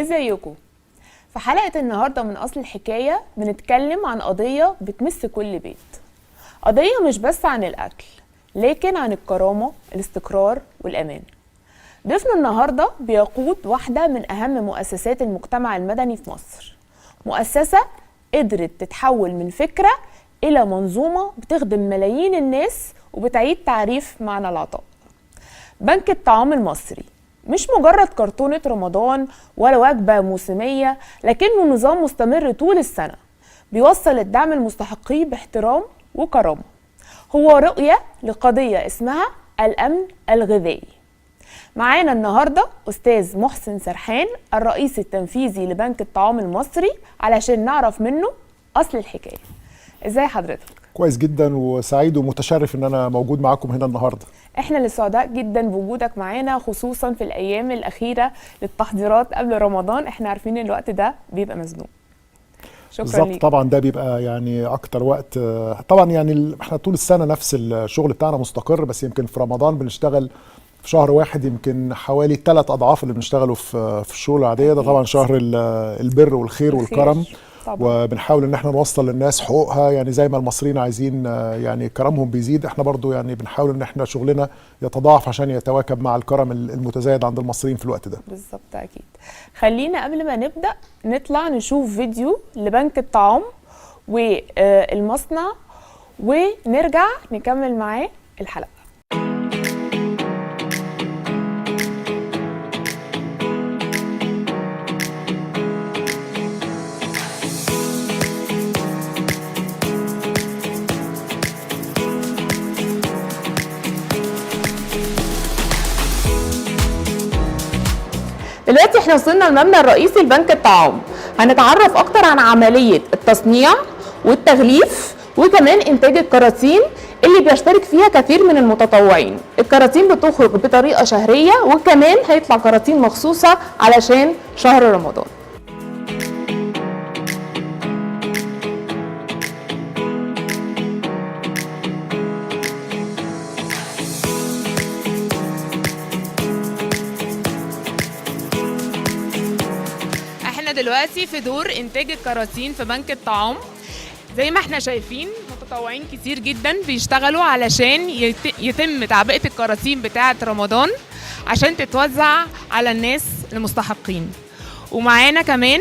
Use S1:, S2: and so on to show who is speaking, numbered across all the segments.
S1: ازيكم؟ في حلقة النهاردة من أصل الحكاية بنتكلم عن قضية بتمس كل بيت. قضية مش بس عن الأكل، لكن عن الكرامة، الاستقرار والأمان. ضيفنا النهاردة بيقود واحدة من أهم مؤسسات المجتمع المدني في مصر، مؤسسة قدرت تتحول من فكرة إلى منظومة بتخدم ملايين الناس وبتعيد تعريف معنى العطاء. بنك الطعام المصري مش مجرد كرتونة رمضان ولا وجبة موسمية، لكنه نظام مستمر طول السنة بيوصل الدعم المستحقيه باحترام وكرامة. هو رؤية لقضية اسمها الأمن الغذائي. معانا النهاردة أستاذ محسن سرحان، الرئيس التنفيذي لبنك الطعام المصري، علشان نعرف منه أصل الحكاية. ازاي حضرتك؟
S2: كويس جدا وسعيد ومتشرف ان انا موجود معاكم هنا النهارده.
S1: احنا اللي سعداء جدا بوجودك معانا، خصوصا في الايام الاخيره للتحضيرات قبل رمضان. احنا عارفين ان الوقت ده بيبقى مزنوق. شكرا
S2: بالظبط،
S1: ليك.
S2: طبعا ده بيبقى يعني اكتر وقت. طبعا يعني احنا طول السنه نفس الشغل بتاعنا مستقر، بس يمكن في رمضان بنشتغل في شهر واحد يمكن حوالي 3 أضعاف اللي بنشتغله في الشهور العاديه. ده طبعا شهر البر والخير والكرم طبعا. وبنحاول ان احنا نوصل للناس حقوقها، يعني زي ما المصريين عايزين يعني كرمهم بيزيد، احنا برضو يعني بنحاول ان احنا شغلنا يتضاعف عشان يتواكب مع الكرم المتزايد عند المصريين في الوقت ده.
S1: بالظبط، اكيد. خلينا قبل ما نبدا نطلع نشوف فيديو لبنك الطعام والمصنع ونرجع نكمل معاه الحلقه. دلوقتي احنا وصلنا المبنى الرئيسي لبنك الطعام. هنتعرف اكتر عن عملية التصنيع والتغليف وكمان انتاج الكراتين اللي بيشترك فيها كثير من المتطوعين. الكراتين بتخرج بطريقة شهرية، وكمان هيطلع كراتين مخصوصة علشان شهر رمضان. دلوقتي في دور انتاج الكراتين في بنك الطعام. زي ما احنا شايفين متطوعين كتير جدا بيشتغلوا علشان يتم تعبئة الكراتين بتاعة رمضان عشان تتوزع على الناس المستحقين. ومعانا كمان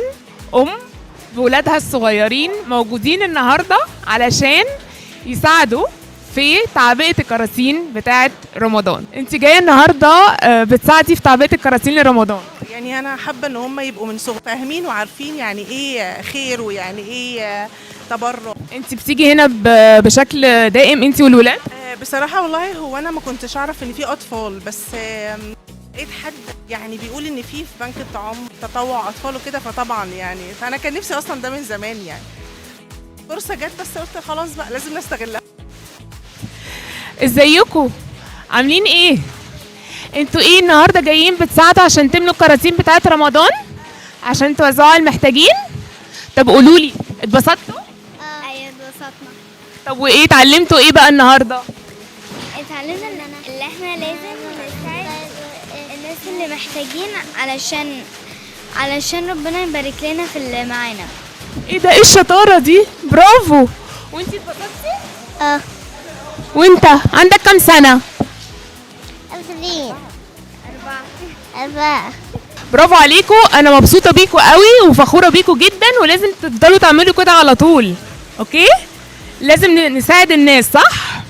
S1: بولادها الصغيرين موجودين النهاردة علشان يساعدوا في تعبئة الكراتين بتاعة رمضان. انت جاية النهاردة بتساعدي في تعبئة الكراتين لرمضان.
S3: يعني انا حابه ان هم يبقوا من صغر فاهمين وعارفين يعني ايه خير ويعني ايه تبرع.
S1: انت بتيجي هنا بشكل دائم انت والولاد؟
S3: بصراحه والله هو انا ما كنتش اعرف ان في اطفال، بس لقيت حد يعني بيقول ان في بنك الطعام تطوع اطفال وكده، فطبعا يعني فانا كان نفسي اصلا ده من زمان، يعني فرصه جت بس قلت خلاص بقى لازم نستغلها.
S1: ازيكم؟ عاملين ايه؟ انتوا ايه النهارده جايين بتساعدوا عشان تملوا الكراتين بتاعت رمضان عشان توزعوها على المحتاجين؟ طب قولوا لي اتبسطتوا؟
S4: ايوه اتبسطنا.
S1: طب وايه اتعلمتوا ايه بقى النهارده؟
S4: اتعلمنا ان احنا لازم نساعد الناس اللي محتاجين علشان ربنا يبارك لنا في اللي معانا.
S1: ايه ده؟ ايه الشطاره دي؟ برافو. وانتي اتبسطتي؟ وانت عندك كام سنه؟
S4: 20. 4.
S1: برافو عليكم، انا مبسوطه بيكوا قوي وفخوره بيكوا جدا، ولازم تفضلوا تعملوا كده على طول. اوكي؟ لازم نساعد الناس، صح؟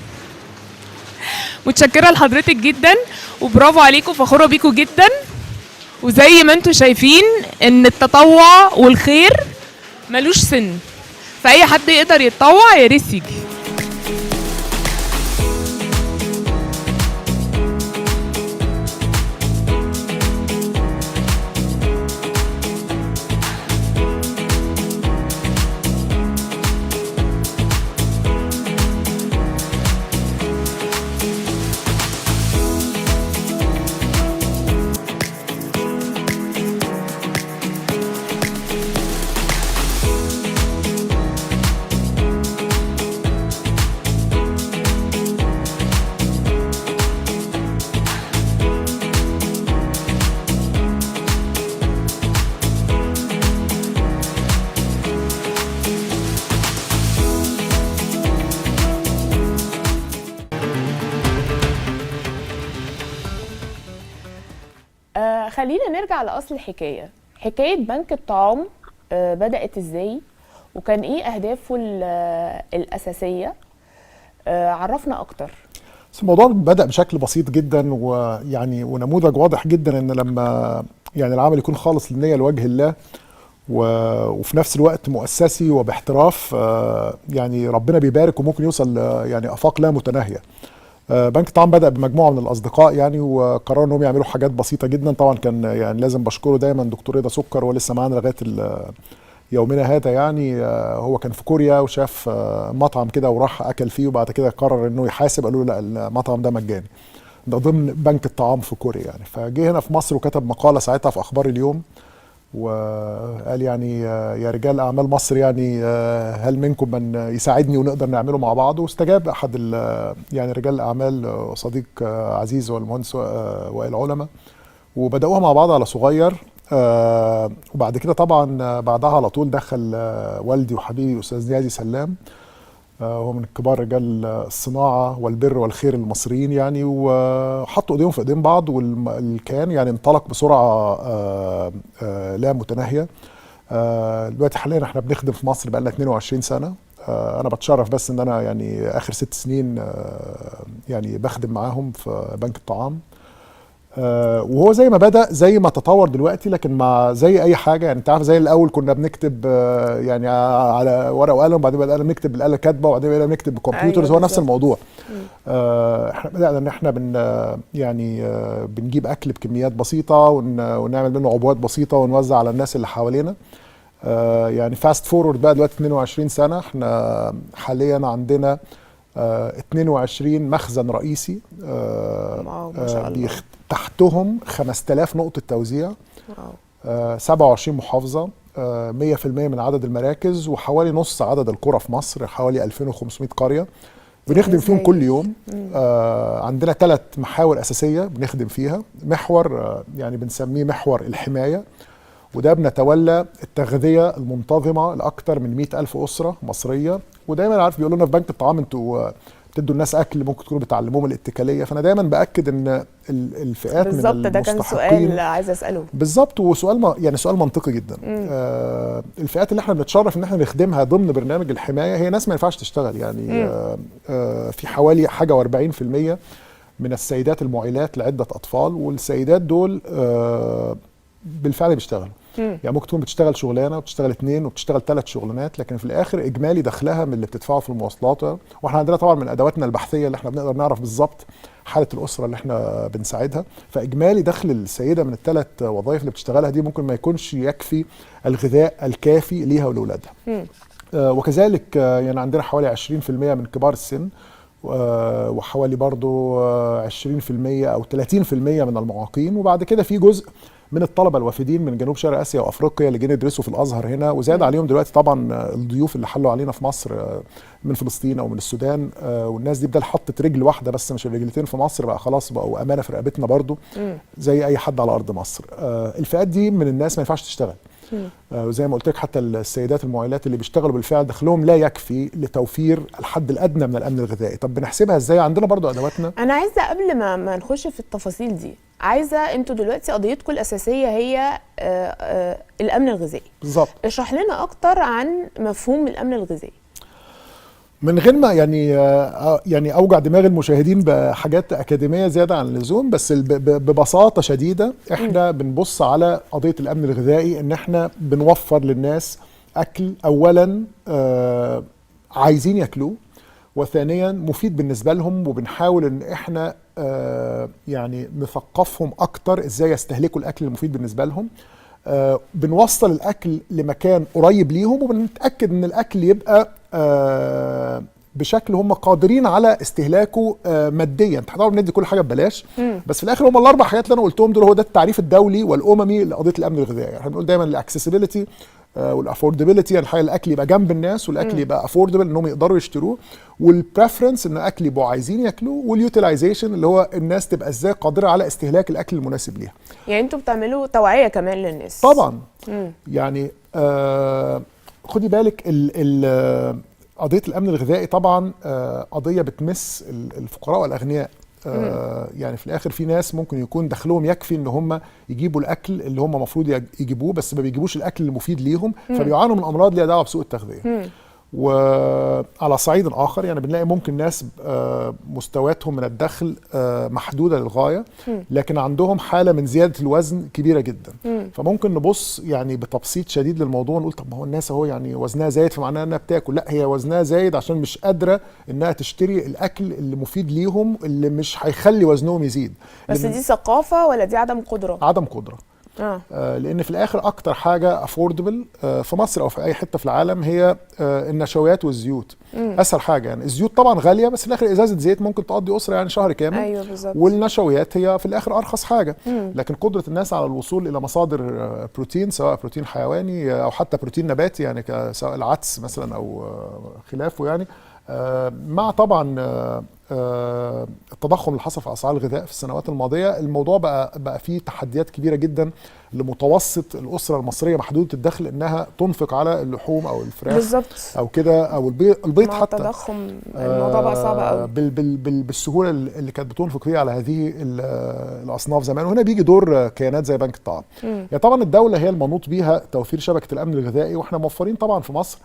S1: متشكره لحضرتك جدا وبرافو عليكم، فخوره بيكوا جدا. وزي ما انتم شايفين ان التطوع والخير ملوش سن، فاي حد يقدر يتطوع يا ريت يجي. فخلينا نرجع لاصل الحكايه. حكايه بنك الطعام بدات ازاي، وكان ايه اهدافه الاساسيه؟ عرفنا اكتر.
S2: بس الموضوع بدأ بشكل بسيط جدا، ويعني ونموذج واضح جدا ان لما يعني العمل يكون خالص للنية لوجه الله وفي نفس الوقت مؤسسي وباحتراف، يعني ربنا بيبارك وممكن يوصل يعني افاق لا متناهيه. بنك الطعام بدأ بمجموعه من الاصدقاء يعني، وقرروا انهم يعملوا حاجات بسيطه جدا. طبعا كان يعني لازم بشكره دايما دكتور رضا سكر، ولسه معانا لغايه يومنا هذا يعني. هو كان في كوريا وشاف مطعم كده وراح اكل فيه، وبعد كده قرر انه يحاسب، قالوا له لا المطعم ده مجاني، ده ضمن بنك الطعام في كوريا يعني. فجه هنا في مصر وكتب مقاله ساعتها في اخبار اليوم، وقال يعني يا رجال اعمال مصر يعني هل منكم من يساعدني ونقدر نعمله مع بعض؟ واستجاب احد يعني رجال الاعمال صديق عزيز والمهندس وائل علماء، وبداوها مع بعض على صغير. وبعد كده طبعا بعدها على طول دخل والدي وحبيبي استاذ نيازي سلام، هو من كبار رجال الصناعه والبر والخير المصريين يعني، وحطوا ايديهم في ايدين بعض، والكيان يعني انطلق بسرعه لا متناهيه. دلوقتي حاليا احنا بنخدم في مصر بقالنا 22 سنه. انا بتشرف بس ان انا يعني اخر 6 سنين يعني بخدم معاهم في بنك الطعام. وهو زي ما بدأ زي ما تطور دلوقتي، لكن مع زي اي حاجه يعني، انت عارف زي الاول كنا بنكتب يعني على ورقه وقلم، وبعدين بدأنا نكتب بالاله كاتبه، وبعدين بدأنا نكتب بكمبيوترز.
S1: أيوة
S2: هو نفس الموضوع. احنا بدأنا ان احنا يعني بنجيب اكل بكميات بسيطه ونعمل منه عبوات بسيطه ونوزع على الناس اللي حوالينا. يعني فاست فورورد بقى دلوقتي 22 سنه، احنا حاليا عندنا 22 مخزن رئيسي،
S1: ما شاء الله.
S2: تحتهم 5000 نقطة توزيع، 27 محافظة، 100% من عدد المراكز، وحوالي نص عدد القرى في مصر، حوالي 2500 قرية بنخدم فيهم كل يوم. عندنا 3 محاور أساسية بنخدم فيها. محور يعني بنسميه محور الحماية، وده بنتولى التغذية المنتظمة لأكثر من 100,000 أسرة مصرية. ودايما عارف بيقولوا لنا في بنك الطعام انتوا بتدوا الناس اكل ممكن تكونوا بتعلموهم الاتكاليه، فانا دايما باكد ان الفئات من
S1: بالظبط، ده كان سؤال عايز اساله.
S2: بالظبط، وسؤال يعني سؤال منطقي جدا. الفئات اللي احنا بنتشرف ان احنا نخدمها ضمن برنامج الحمايه هي ناس ما ينفعش تشتغل يعني. في حوالي حاجه و40% من السيدات المعيلات لعده اطفال، والسيدات دول بالفعل بيشتغلوا. يعني ممكن تكون بتشتغل شغلانه وبتشتغل 2 وبتشتغل 3 شغلانات، لكن في الاخر اجمالي دخلها من اللي بتدفعه في المواصلات. واحنا عندنا طبعا من ادواتنا البحثيه اللي احنا بنقدر نعرف بالظبط حاله الاسره اللي احنا بنساعدها، فاجمالي دخل السيده من ال3 وظائف اللي بتشتغلها دي ممكن ما يكونش يكفي الغذاء الكافي ليها ولأولادها. وكذلك يعني عندنا حوالي 20% من كبار السن، وحوالي برضو 20% او 30% من المعاقين. وبعد كده في جزء من الطلبه الوافدين من جنوب شرق اسيا وافريقيا اللي جايين يدرسوا في الازهر هنا، وزاد عليهم دلوقتي طبعا الضيوف اللي حلوا علينا في مصر من فلسطين او من السودان. والناس دي بدل حطت رجل واحده بس مش الرجلتين في مصر، بقى خلاص بقوا امانه في رقبتنا برضو زي اي حد على ارض مصر. الفئات دي من الناس ما ينفعش تشتغل. وزي ما قلت لك حتى السيدات المعيلات اللي بيشتغلوا بالفعل دخلهم لا يكفي لتوفير الحد الادنى من الامن الغذائي. طب بنحسبها ازاي؟ عندنا برضو ادواتنا.
S1: انا عايزه قبل ما نخش في التفاصيل دي، عايزه انتوا دلوقتي قضيتكم الاساسيه هي الامن الغذائي.
S2: بالظبط.
S1: اشرح لنا اكتر عن مفهوم الامن الغذائي
S2: من غير ما يعني اوجع دماغ المشاهدين بحاجات اكاديميه زياده عن اللزوم، بس ببساطه شديده احنا بنبص على قضيه الامن الغذائي ان احنا بنوفر للناس اكل اولا عايزين ياكلوه، وثانيا مفيد بالنسبه لهم، وبنحاول ان احنا يعني نثقفهم اكتر ازاي يستهلكوا الاكل المفيد بالنسبه لهم. بنوصل الاكل لمكان قريب ليهم، وبنتاكد ان الاكل يبقى بشكل هم قادرين على استهلاكه ماديا. طبعا بندي كل حاجه ببلاش، بس في الاخر هم ال4 حاجات اللي انا قلتهم دول هو ده التعريف الدولي والاممي لقضيه الامن الغذائي. يعني احنا بنقول دايما الاكسسبيليتي والافوردبيلتي، يعني الحقيقه الاكل يبقى جنب الناس، والاكل يبقى افوردبل انهم يقدروا يشتروه، والبريفرنس ان اكل يبقوا عايزين ياكلوه، واليوتيلايزيشن اللي هو الناس تبقى ازاي قادره على استهلاك الاكل المناسب ليها.
S1: يعني انتوا بتعملوا توعيه كمان للناس؟
S2: طبعا. يعني خدي بالك قضيه الامن الغذائي طبعا قضيه بتمس الفقراء والاغنياء. يعني في الاخر في ناس ممكن يكون دخلهم يكفي ان هم يجيبوا الاكل اللي هم المفروض يجيبوه، بس ما بيجيبوش الاكل المفيد ليهم، فبيعانوا من امراض ليها دعوه بسوء التغذيه. وعلى صعيد اخر يعني بنلاقي ممكن ناس مستوياتهم من الدخل محدوده للغايه، لكن عندهم حاله من زياده الوزن كبيره جدا. فممكن نبص يعني بتبسيط شديد للموضوع ونقول طب ما هو الناس اهو يعني وزنها زايد فمعناها انها بتاكل، لا هي وزنها زايد عشان مش قادره انها تشتري الاكل اللي مفيد ليهم اللي مش هيخلي وزنهم يزيد.
S1: بس دي ثقافه ولا دي عدم قدره؟
S2: عدم قدره. لان في الاخر اكتر حاجه افوردبل في مصر او في اي حته في العالم هي النشويات والزيوت. اسهل حاجه يعني الزيوت طبعا غاليه، بس في الاخر ازازه زيت ممكن تقضي اسره يعني شهر كامل.
S1: ايوه بالظبط.
S2: والنشويات هي في الاخر ارخص حاجه. لكن قدره الناس على الوصول الى مصادر بروتين، سواء بروتين حيواني او حتى بروتين نباتي يعني سواء العدس مثلا او خلافه يعني، مع طبعا التضخم اللي حصل في اسعار الغذاء في السنوات الماضيه، الموضوع بقى فيه تحديات كبيره جدا لمتوسط الاسره المصريه محدوده الدخل انها تنفق على اللحوم او الفراخ
S1: بالظبط
S2: او كده او البيض
S1: مع
S2: حتى.
S1: التضخم الموضوع بقى صعب قوي
S2: بالسهوله اللي كانت بتنفق فيها على هذه الاصناف زمان. وهنا بيجي دور كيانات زي بنك الطعام. يعني طبعا الدوله هي المنوط بيها توفير شبكه الامن الغذائي، واحنا موفرين طبعا في مصر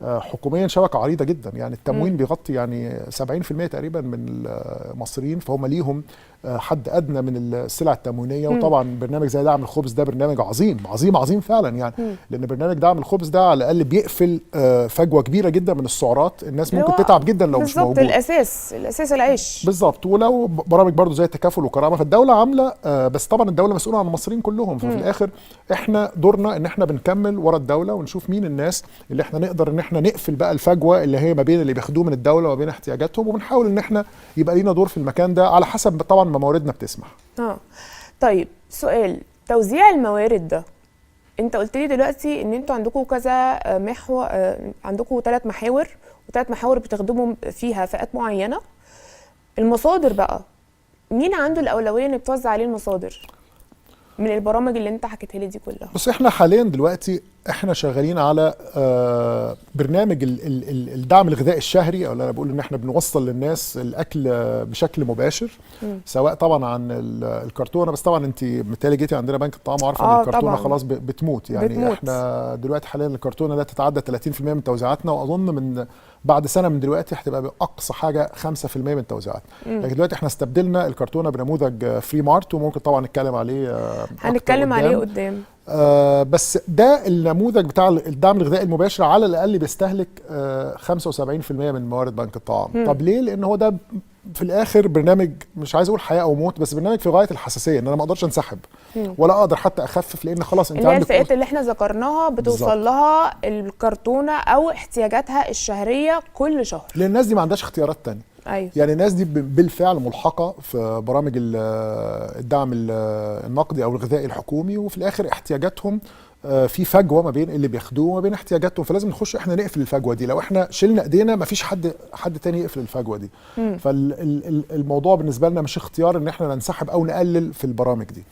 S2: حكوميا شبكه عريضه جدا. يعني التموين بيغطي يعني 70% تقريبا من المصريين، فهم ليهم حد ادنى من السلع التموينيه. وطبعا برنامج زي دعم الخبز ده برنامج عظيم عظيم عظيم فعلا يعني، لان برنامج دعم الخبز ده على الاقل بيقفل فجوه كبيره جدا من السعرات. الناس ممكن تتعب جدا لو مش موجود.
S1: بالظبط، الاساس العيش.
S2: بالظبط. ولو برامج برضو زي التكافل وكرامه فالدوله عامله، بس طبعا الدوله مسؤوله عن المصريين كلهم. ففي الاخر احنا دورنا ان احنا بنكمل ورا الدوله ونشوف مين الناس اللي احنا نقدر ان احنا نقفل بقى الفجوه اللي هي ما بين اللي بياخدوه من الدوله وما بين احتياجاتهم، وبنحاول ان احنا يبقى لينا دور في المكان ده على حسب طبعا ما مواردنا بتسمح.
S1: طيب سؤال توزيع الموارد ده، انت قلت لي دلوقتي ان انتوا عندكم كذا محور، عندكم 3 محاور و3 محاور بتخدموا فيها فئات معينه. المصادر بقى مين عنده الاولويه ان بتوزع عليه المصادر من البرامج اللي انت حكيتها لي دي كلها؟
S2: بص احنا حاليا دلوقتي احنا شغالين على برنامج الدعم الغذائي الشهري، او اللي انا بقول ان احنا بنوصل للناس الاكل بشكل مباشر، سواء طبعا عن الكرتونه. بس طبعا انت متهيألي جيتي عندنا بنك الطعام وعارفه ان الكرتونه طبعاً خلاص بتموت يعني بتموت. احنا دلوقتي حاليا الكرتونه لا تتعدى 30% من توزيعاتنا، واظن من بعد سنه من دلوقتي هتبقى باقصى حاجه 5% من توزيعاتنا. لكن دلوقتي احنا استبدلنا الكرتونه بنموذج فري مارت، وممكن طبعا نتكلم عليه
S1: هنتكلم عليه قدام.
S2: بس ده النموذج بتاع الدعم الغذائي المباشر على الاقل بيستهلك 75% من موارد بنك الطعام. طب ليه؟ لان هو ده في الاخر برنامج مش عايز اقول حياه او موت، بس برنامج في غايه الحساسيه، ان انا ما اقدرش انسحب ولا اقدر حتى اخفف، لان خلاص انت
S1: عندك الفئات اللي احنا ذكرناها بتوصل بالزبط لها الكرتونه او احتياجاتها الشهريه كل شهر،
S2: لان الناس دي ما عندهاش اختيارات تانية.
S1: أيوة.
S2: يعني الناس دي بالفعل ملحقه في برامج الدعم النقدي او الغذائي الحكومي، وفي الاخر احتياجاتهم في فجوه ما بين اللي بياخدوه وما بين احتياجاتهم، فلازم نخش احنا نقفل الفجوه دي. لو احنا شلنا ايدينا ما فيش حد تاني يقفل الفجوه دي. فالموضوع بالنسبه لنا مش اختيار ان احنا ننسحب او نقلل في البرامج دي.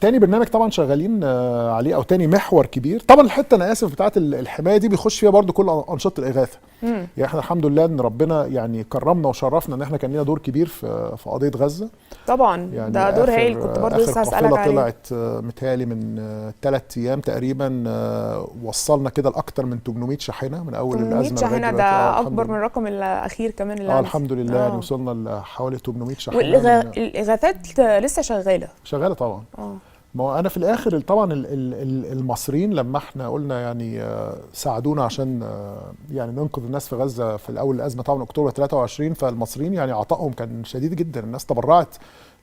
S2: تاني برنامج طبعا شغالين عليه، او تاني محور كبير طبعا الحته انا اسف بتاعت الحمايه دي بيخش فيها برضو كل انشطه الاغاثه. يعني احنا الحمد لله ان ربنا يعني كرمنا وشرفنا ان احنا كان لنا دور كبير في قضيه غزه.
S1: طبعا
S2: يعني
S1: ده دور هايل، كنت برضو لسه هسالك عليه.
S2: طلعت متهيألي من 3 ايام تقريبا، وصلنا كده لاكثر من 800 شاحنه من اول الازمه.
S1: 800 شاحنه ده اكبر من الرقم الاخير كمان اللي
S2: الحمد لله. يعني وصلنا لحوالي 800 شاحنه.
S1: والاغاثات لسه شغاله
S2: طبعا. ما هو انا في الاخر طبعا المصريين لما احنا قلنا يعني ساعدونا عشان يعني ننقذ الناس في غزه في الاول الازمه طبعا اكتوبر 23، فالمصريين يعني عطائهم كان شديد جدا، الناس تبرعت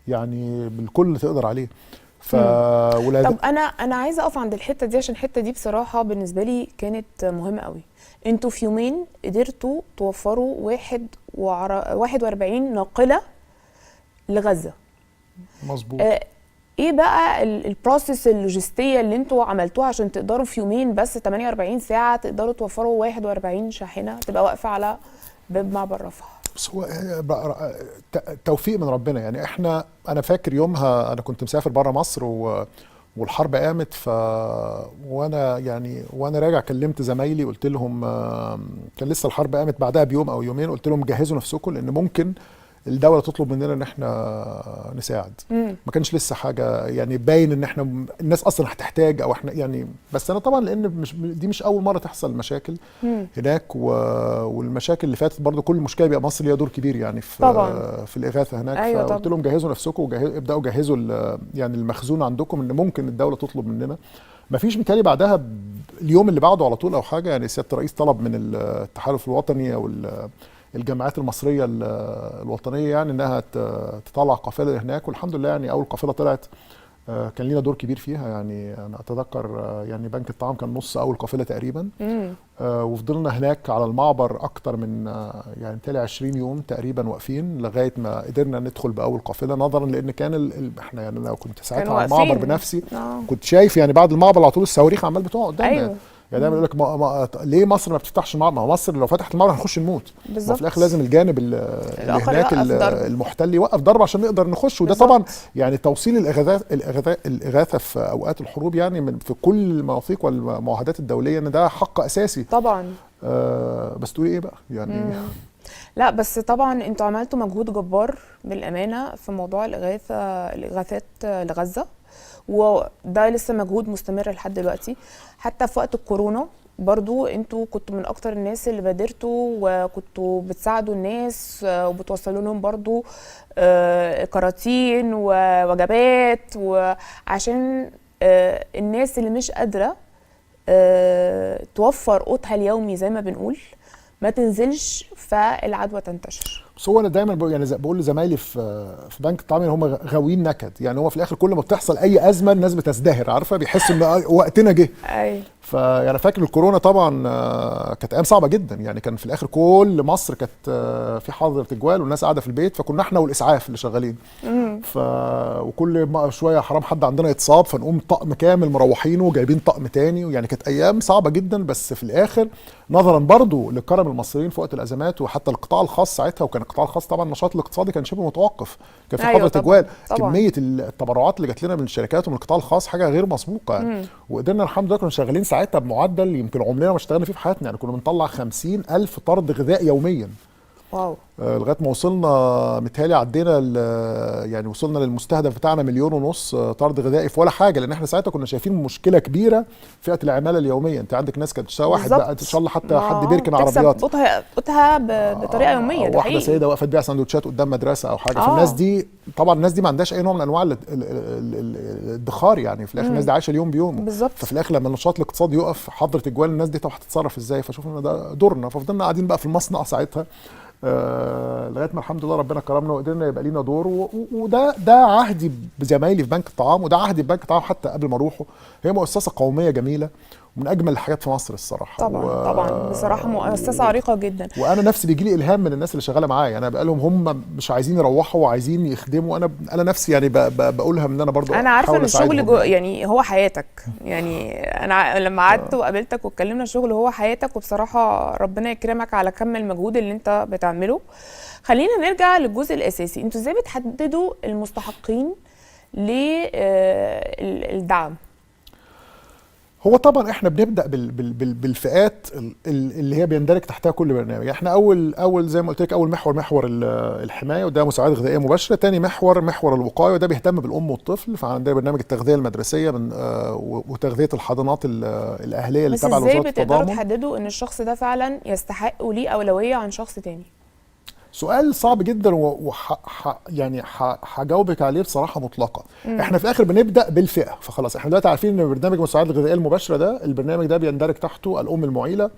S2: يعني بالكل اللي تقدر عليه.
S1: طب انا عايزه اقف عند الحته دي، عشان الحته دي بصراحه بالنسبه لي كانت مهمه قوي. انتوا في يومين قدرتوا توفروا 41 ناقله لغزه.
S2: مظبوط.
S1: ايه بقى البروسيس اللوجستيه اللي انتوا عملتوها عشان تقدروا في يومين بس 48 ساعه تقدروا توفروا 41 شاحنه تبقى واقفه على باب معبر رفح؟
S2: بس هو توفيق من ربنا. يعني انا فاكر يومها انا كنت مسافر بره مصر والحرب قامت، وانا راجع كلمت زمايلي قلت لهم كان لسه الحرب قامت بعدها بيوم او يومين، قلت لهم جهزوا نفسكم لان ممكن الدوله تطلب مننا ان احنا نساعد. ما كانش لسه حاجه يعني باين ان احنا الناس اصلا هتحتاج او احنا يعني. بس انا طبعا لان دي مش اول مره تحصل مشاكل هناك، والمشاكل اللي فاتت برضو كل مشكله بيبقى مصر ليها دور كبير يعني في الاغاثه هناك.
S1: أيوة
S2: فقلت لهم جهزوا نفسكم ابداوا جهزوا يعني المخزون عندكم ان ممكن الدوله تطلب مننا. ما فيش متهيألي بعدها اليوم اللي بعده على طول او حاجه يعني سياده الرئيس طلب من التحالف الوطني او الجامعات المصريه الوطنيه يعني انها تطلع قافله هناك، والحمد لله يعني اول قافله طلعت كان لينا دور كبير فيها. يعني انا اتذكر يعني بنك الطعام كان نص اول قافله تقريبا، وفضلنا هناك على المعبر اكتر من يعني تالي 20 يوم تقريبا واقفين لغايه ما قدرنا ندخل باول قافله، نظرا لان كان احنا يعني لو كنت ساعتها على المعبر بنفسي كنت شايف يعني بعد المعبر على طول الصواريخ عمال بتقع قدامنا.
S1: أيوة.
S2: يعني دايما يقول لك ليه مصر ما بتفتحش المعبر؟ ما هو مصر لو فتحت المعبر هنخش نموت.
S1: بالظبط.
S2: في الاخر لازم الجانب اللي هناك المحتل يوقف ضرب عشان نقدر نخش. وده
S1: بالزبط.
S2: طبعا يعني توصيل الاغاثه في اوقات الحروب يعني في كل المواثيق والمعاهدات الدوليه ان ده حق اساسي
S1: طبعا.
S2: بس تقولي ايه بقى يعني
S1: لا بس طبعا انتوا عملتوا مجهود جبار بالامانه في موضوع الاغاثات لغزه، وده لسه مجهود مستمر لحد دلوقتي. حتى في وقت الكورونا برضو انتوا كنتوا من اكتر الناس اللي بادرتوا وكنتوا بتساعدوا الناس وبتوصلوا لهم برضو كراتين ووجبات، وعشان الناس اللي مش قادرة توفر قوتها اليومي زي ما بنقول ما تنزلش فالعدوى تنتشر.
S2: بس هو انا دايما بقول لزمايلي في بنك الطعام هم غاويين نكد. يعني هو في الاخر كل ما بتحصل اي ازمه الناس بتزدهر، عارفه بيحس ان وقتنا جه.
S1: ايوه.
S2: فانا فاكر الكورونا طبعا كانت ايام صعبه جدا. يعني كان في الاخر كل مصر كانت في حظر تجوال والناس قاعده في البيت، فكنا احنا والاسعاف اللي شغالين. وكل شويه حرام حد عندنا يتصاب فنقوم طقم كامل مروحينه وجايبين طقم تاني. يعني كانت ايام صعبه جدا. بس في الاخر نظرا برضو لكرم المصريين في وقت الازمات، وحتى القطاع الخاص ساعتها، وكان القطاع الخاص طبعا النشاط الاقتصادي كان شبه متوقف، كان في حظر تجوال. كميه التبرعات اللي جات لنا من الشركات ومن القطاع الخاص حاجه غير مسبوقه يعني. وقدرنا الحمد لله كنا شغالين ساعتها بمعدل يمكن عمرنا ما اشتغلنا فيه في حياتنا. يعني كنا بنطلع 50,000 طرد غذائي يوميا.
S1: واو.
S2: لغايه ما وصلنا متهيألي عدينا يعني وصلنا للمستهدف بتاعنا 1.5 مليون طرد غذائي في ولا حاجه. لان احنا ساعتها كنا شايفين مشكله كبيره فئه العماله اليوميه. انت عندك ناس كانت تشتغل واحد بقى ان شاء الله حتى حد بيركن عربيات
S1: قوتها بطريقه يوميه. ده
S2: واحده سيده وقفت بيع سندوتشات قدام مدرسه او حاجه. فالناس دي طبعا الناس دي ما عندهاش اي نوع من انواع الادخار. يعني في الاخر الناس دي عايشه اليوم بيومه
S1: بالظبط.
S2: ففي الاخر لما النشاط الاقتصادي يقف حظر تجوال الناس دي طب هتتصرف ازاي؟ فشوفنا ده دورنا. ففضلنا قاعدين بقى في المصنع ساعتها لغايه ما الحمد لله ربنا كرمنا وقدرنا يبقى لينا دور. وده عهدي بزمايلي في بنك الطعام، وده عهدي ببنك الطعام حتى قبل ما اروحه. هي مؤسسه قوميه جميله ومن اجمل الحاجات في مصر الصراحه.
S1: طبعا طبعا بصراحه مؤسسه عريقه جدا.
S2: وانا نفسي بيجي لي الهام من الناس اللي شغاله معايا. انا بقى لهم هم مش عايزين يروحوا وعايزين يخدموا. انا نفسي يعني بقولها ان انا برضو
S1: انا عارفه ان الشغل يعني هو حياتك. يعني انا لما قعدت وقابلتك واتكلمنا الشغل هو حياتك، وبصراحه ربنا يكرمك على كم المجهود اللي انت بتعمله. خلينا نرجع للجزء الاساسي. انتوا ازاي بتحددوا المستحقين للدعم؟
S2: هو طبعا احنا بنبدا بالفئات اللي هي بيندرج تحتها كل برنامج. احنا اول زي ما قلت لك اول محور الحمايه، وده مساعده غذائيه مباشره. تاني محور الوقايه، وده بيهتم بالام والطفل. فعندنا برنامج التغذيه المدرسيه وتغذيه الحضانات الاهليه اللي تابعه لوزاره التضامن.
S1: بس ازاي بتقدروا تحددوا ان الشخص ده فعلا يستحق وليه اولويه عن شخص تاني؟
S2: سؤال صعب جدا يعني هجاوبك عليه بصراحه مطلقه. احنا في الاخر بنبدا بالفئه. فخلاص احنا دلوقتي عارفين ان برنامج المساعده الغذائيه المباشره ده البرنامج ده بيندرج تحته الام المعيله،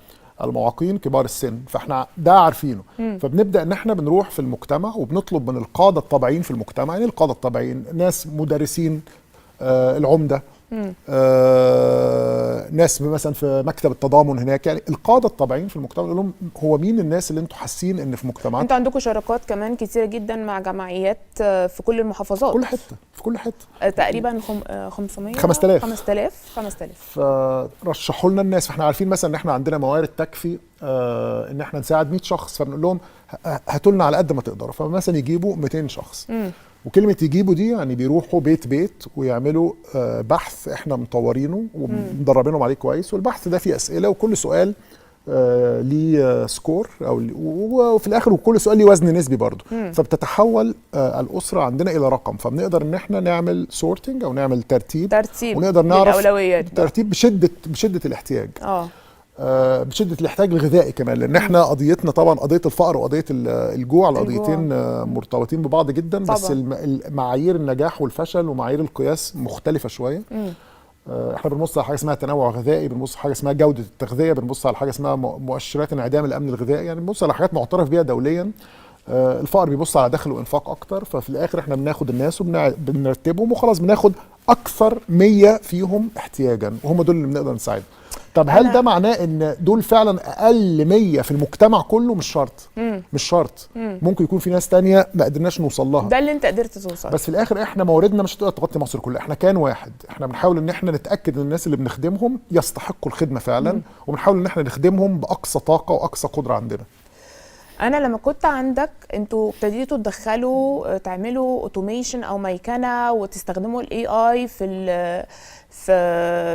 S2: المعاقين، كبار السن. فاحنا ده عارفينه. فبنبدا ان احنا بنروح في المجتمع وبنطلب من القاده الطبيعيين في المجتمع. يعني القاده الطبيعيين ناس مدرسين العمده، ناس مثلا في مكتب التضامن هناك. يعني القاده الطبيعيين في المجتمع نقول لهم هو مين الناس اللي انتم حاسين ان في مجتمعات.
S1: انتوا عندكم شراكات كمان كتيره جدا مع جمعيات في كل المحافظات،
S2: في كل حته
S1: تقريبا 500
S2: 5000 فرشحوا لنا الناس. فاحنا عارفين مثلا ان احنا عندنا موارد تكفي ان احنا نساعد 100 شخص. فبنقول لهم هاتوا لنا على قد ما تقدروا. فمثلا يجيبوا 200 شخص. وكلمة يجيبوا دي يعني بيروحوا بيت ويعملوا بحث احنا مطورينه ومدربينهم عليه كويس. والبحث ده فيه أسئلة، وكل سؤال ليه سكور وفي الاخر وكل سؤال ليه وزن نسبي برضه. فبتتحول الاسره عندنا الى رقم، فبنقدر ان احنا نعمل سورتنج او نعمل ترتيب ونقدر نعرف ترتيب بشده الاحتياج. بشده الاحتياج الغذائي كمان، لان احنا قضيتنا طبعا قضيه الفقر وقضيه الجوع القضيتين مرتبطين ببعض جدا طبعا. بس معايير النجاح والفشل ومعايير القياس مختلفه شويه. احنا بنبص على حاجه اسمها تنوع غذائي، بنبص على حاجه اسمها جوده التغذيه، بنبص على حاجه اسمها مؤشرات انعدام الامن الغذائي، يعني بنبص على حاجات معترف بيها دوليا. الفقر بيبص على دخل وانفاق اكتر، ففي الاخر احنا بناخد الناس وبنرتبهم وخلاص بناخد اكثر 100 فيهم احتياجا وهم دول اللي بنقدر نساعدهم. طب هل ده معناه ان دول فعلا اقل 100 في المجتمع كله؟ مش شرط. مش شرط. ممكن يكون في ناس تانية ما قدرناش نوصل لها،
S1: ده اللي انت قدرت توصل.
S2: بس في الاخر احنا مواردنا مش هتقدر تغطي مصر كلها، احنا كان واحد، احنا بنحاول ان احنا نتاكد ان الناس اللي بنخدمهم يستحقوا الخدمه فعلا، وبنحاول ان احنا نخدمهم باقصى طاقه واقصى قدره عندنا.
S1: انا لما كنت عندك انتوا ابتديتوا تدخلوا تعملوا اوتوميشن او ميكنه وتستخدموا الاي اي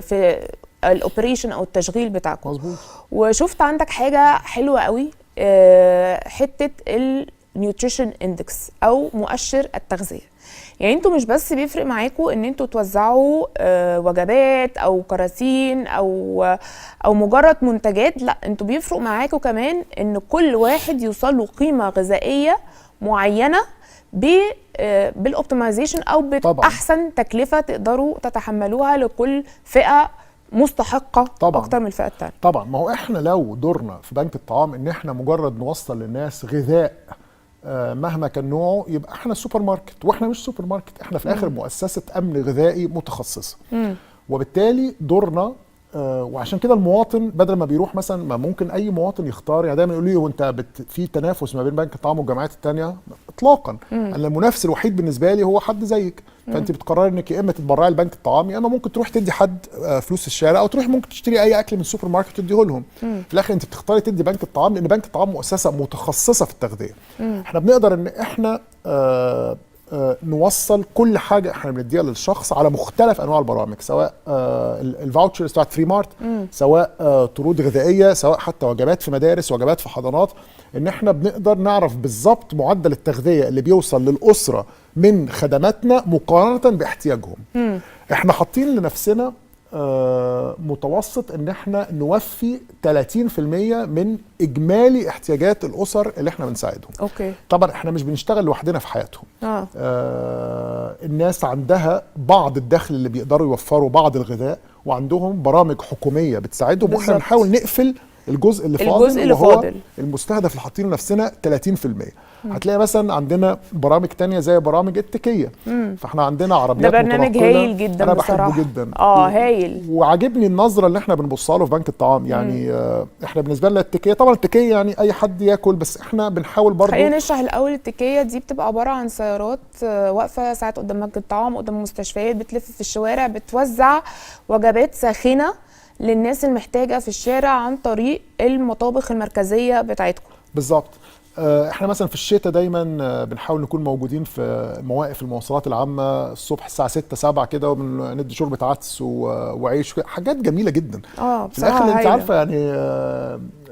S1: في الاوبريشن او التشغيل بتاعكم.
S2: مظبوط.
S1: وشفت عندك حاجه حلوه قوي، حته النيوتريشن اندكس او مؤشر التغذيه. يعني انتوا مش بس بيفرق معاكم ان انتوا توزعوا وجبات او كراتين او مجرد منتجات، لا انتوا بيفرق معاكم كمان ان كل واحد يوصل له قيمه غذائيه معينه بالاوبتمايزيشن او باحسن تكلفه تقدروا تتحملوها لكل فئه مستحقه طبعًا. اكتر من الفئه الثانيه.
S2: طبعا ما هو احنا لو دورنا في بنك الطعام ان احنا مجرد نوصل للناس غذاء مهما كان نوعه، يبقى احنا سوبر ماركت، واحنا مش سوبر ماركت، احنا في الاخر مؤسسه امن غذائي متخصصه. وبالتالي دورنا وعشان كده المواطن بدل ما بيروح مثلا، ما ممكن اي مواطن يختار، يعني دايما يقولوا لي وانت في تنافس ما بين بنك الطعام والجمعيات الثانيه؟ اطلاقا. انا المنافس الوحيد بالنسبه لي هو حد زيك، فانت بتقرري انك يا اما تتبرعي لبنك الطعام، يا اما ممكن تروح تدي حد فلوس الشارع، او تروح ممكن تشتري اي اكل من السوبر ماركت وتديه لهم. في الاخر انت بتختاري تدي بنك الطعام لان بنك الطعام مؤسسه متخصصه في التغذيه. احنا بنقدر ان احنا نوصل كل حاجه احنا بنديها للشخص على مختلف انواع البرامج، سواء الفاوتشرز بتاعت فري مارت، سواء طرود غذائيه، سواء حتى وجبات في مدارس، وجبات في حضانات، ان احنا بنقدر نعرف بالظبط معدل التغذيه اللي بيوصل للاسره من خدماتنا مقارنه باحتياجهم. احنا حاطين لنفسنا متوسط ان احنا نوفي 30% من اجمالي احتياجات الاسر اللي احنا بنساعدهم.
S1: اوكي.
S2: طبعا احنا مش بنشتغل لوحدنا في حياتهم. الناس عندها بعض الدخل اللي بيقدروا يوفروا بعض الغذاء، وعندهم برامج حكوميه بتساعدهم، واحنا بنحاول نقفل الجزء اللي فاضل المستهدف اللي حاطينه لنفسنا 30%. هتلاقي مثلا عندنا برامج تانية زي برامج التكية، فاحنا عندنا عربيات
S1: ده برنامج هايل جدا،
S2: انا
S1: بصراحة
S2: بحبه جدا.
S1: هايل،
S2: وعجبني النظرة اللي احنا بنبصها له في بنك الطعام. يعني احنا بالنسبة لنا التكية، طبعا التكية يعني اي حد ياكل، بس احنا بنحاول برضه.
S1: خلينا نشرح الاول. التكية دي بتبقى عبارة عن سيارات واقفة ساعات قدام بنك الطعام، قدام المستشفيات، بتلف في الشوارع، بتوزع وجبات ساخنة للناس المحتاجة في الشارع عن طريق المطابخ المركزية بتاعتكم.
S2: بالظبط. احنا مثلا في الشتاء دايما بنحاول نكون موجودين في مواقف المواصلات العامه الصبح الساعه 6 7 كده، وبندي شوربه عدس وعيش، حاجات جميله جدا. في الاخر انت عارفه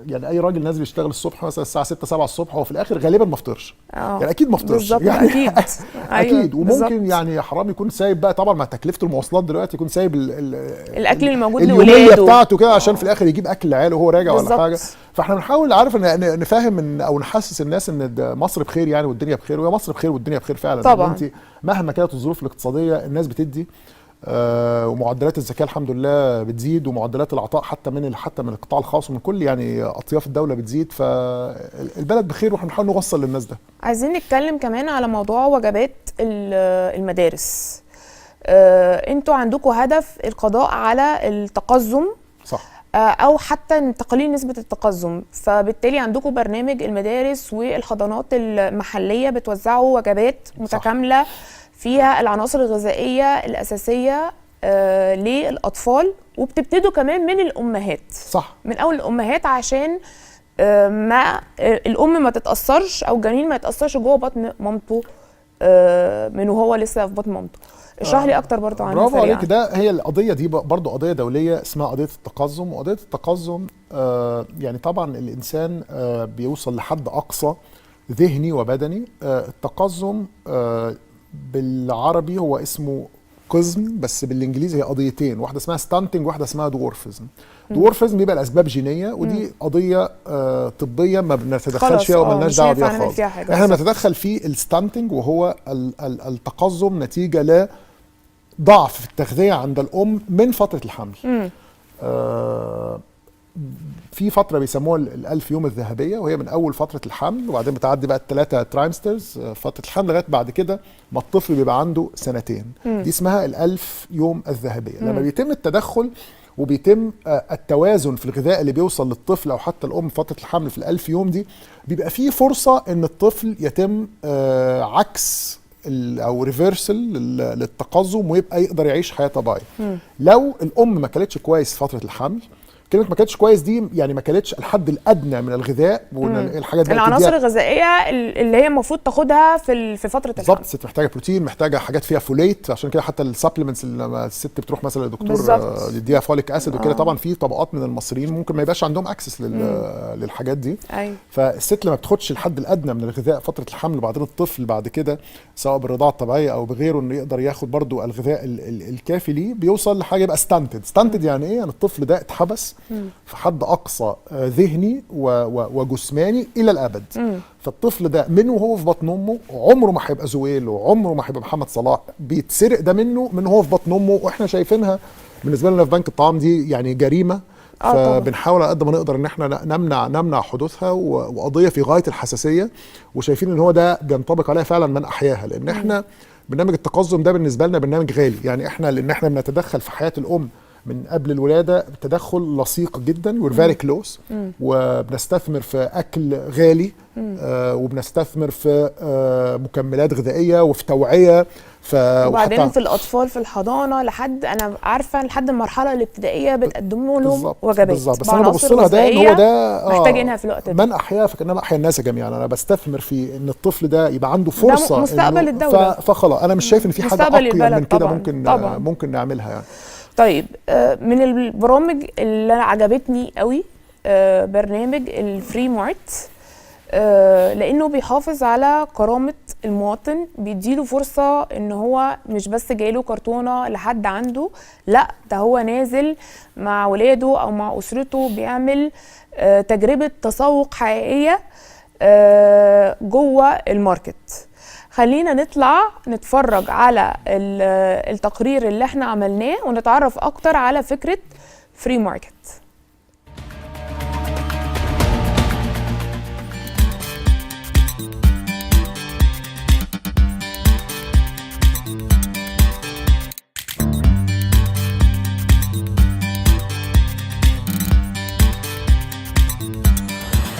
S2: يعني اي راجل نازل يشتغل الصبح مثلا الساعه 6 7 الصبح، هو في الاخر غالبا ما فطرش. يعني اكيد ما فطرش يعني
S1: اكيد.
S2: اكيد. وممكن يعني حرام يكون سايب بقى، طبعا مع تكلفه المواصلات دلوقتي، يكون سايب
S1: الاكل الموجود
S2: اليوميه بتاعته كده عشان في الاخر يجيب اكل لعياله وهو راجع ولا حاجه. فاحنا بنحاول نفهم او نحسس الناس ان مصر بخير يعني، والدنيا بخير، وهي مصر بخير والدنيا بخير فعلا
S1: طبعا.
S2: انت مهما كانت الظروف الاقتصاديه الناس بتدي، ومعدلات الزكاه الحمد لله بتزيد، ومعدلات العطاء حتى من القطاع الخاص ومن كل يعني اطياف الدوله بتزيد، فالبلد بخير واحنا بنحاول نوصل للناس ده.
S1: عايزين نتكلم كمان على موضوع وجبات المدارس. انتوا عندكم هدف القضاء على التقزم،
S2: صح،
S1: او حتى تقليل نسبه التقزم، فبالتالي عندكم برنامج المدارس والحضانات المحليه بتوزعوا وجبات متكامله فيها العناصر الغذائيه الاساسيه للاطفال، وبتبتدوا كمان من الامهات.
S2: صح،
S1: من اول الامهات عشان ما الام ما تتاثرش او الجنين ما يتاثرش جوه بطن مامته من وهو لسه في بطن مامته. اشرح لي اكتر برضو عنها
S2: برافو
S1: سريعا.
S2: عليك. ده هي القضيه دي برضو قضيه دوليه اسمها قضيه التقزم. وقضيه التقزم يعني طبعا الانسان بيوصل لحد اقصى ذهني وبدني. التقزم بالعربي هو اسمه قزم، بس بالانجليزي هي قضيتين، واحده اسمها ستانتنج واحده اسمها دورفزم. دورفزم بيبقى الاسباب جينيه، ودي قضيه طبيه ما بنتدخلش فيها ومالناش دعوه بيها خالص. احنا بنتدخل في الستانتنج، وهو التقزم نتيجه لضعف في التغذيه عند الام من فتره الحمل. في فتره بيسموها ال1000 يوم الذهبيه، وهي من اول فتره الحمل، وبعدين بتعدي بقى ال3 ترايمسترز فتره الحمل لغايه بعد كده ما الطفل بيبقى عنده سنتين. دي اسمها ال1000 يوم الذهبيه. لما بيتم التدخل وبيتم التوازن في الغذاء اللي بيوصل للطفل او حتى الام فتره الحمل في ال1000 يوم دي، بيبقى فيه فرصه ان الطفل يتم عكس او ريفرسل للتقزم، ويبقى يقدر يعيش حياه طبيعيه. لو الام ما كلتش كويس فتره الحمل، كلمه ما كانتش كويس دي يعني ما كانتش الحد الادنى من الغذاء، والحاجات دي
S1: العناصر الغذائيه اللي هي المفروض تاخدها في فتره الحمل.
S2: بالظبط. الست محتاجه بروتين، محتاجه حاجات فيها فوليت، عشان كده حتى السبلمنتس اللي لما الست بتروح مثلا للدكتور يديها فوليك اسيد وكده. طبعا في طبقات من المصريين ممكن ما يبقاش عندهم اكسس للحاجات دي.
S1: أيوة.
S2: فالست لما بتاخدش الحد الادنى من الغذاء فتره الحمل، وبعدين الطفل بعد كده سواء بالرضاعه الطبيعيه او بغيره انه يقدر ياخد برضو الغذاء الكافي ليه، بيوصل لحاجه يبقى ستانتد. يعني ايه؟ يعني الطفل ده اتحبس في حد اقصى ذهني وجسماني الى الابد. فالطفل ده منه وهو في بطن امه عمره ما هيبقى زويل، وعمره ما هيبقى محمد صلاح. بيتسرق ده منه من هو في بطن امه، واحنا شايفينها بالنسبه لنا في بنك الطعام دي يعني جريمه. فبنحاول على قد ما نقدر ان احنا نمنع حدوثها، وقضيه في غايه الحساسيه، وشايفين ان هو ده بينطبق عليها فعلا من احياها. لان احنا برنامج التقزم ده بالنسبه لنا برنامج غالي. يعني احنا لان احنا بنتدخل في حياه الام من قبل الولاده تدخل لصيق جدا، وير فيري كلوز، وبنستثمر في اكل غالي، وبنستثمر في مكملات غذائيه وفي توعيه.
S1: وبعدين في الاطفال في الحضانه لحد انا عارفه لحد المرحله الابتدائيه بتقدموا لهم وجبات.
S2: بالظبط. بس انا ببص لها ده ان هو ده
S1: محتاجينها في الوقت ده.
S2: من احياها فكانما احيا الناس جميعا. انا بستثمر في ان الطفل ده يبقى عنده فرصه،
S1: ده مستقبل الدوله.
S2: فخلاص انا مش شايف ان في حاجه اقوى من كده
S1: طبعاً.
S2: ممكن نعملها يعني.
S1: طيب من البرامج اللي عجبتني قوي برنامج الفري مارت، لانه بيحافظ على كرامه المواطن، بيديله فرصه ان هو مش بس جايله كرتونه لحد عنده، لا ده هو نازل مع ولاده او مع اسرته بيعمل تجربه تسوق حقيقيه جوه الماركت. خلينا نطلع نتفرج على التقرير اللي احنا عملناه ونتعرف اكتر على فكرة فري ماركت.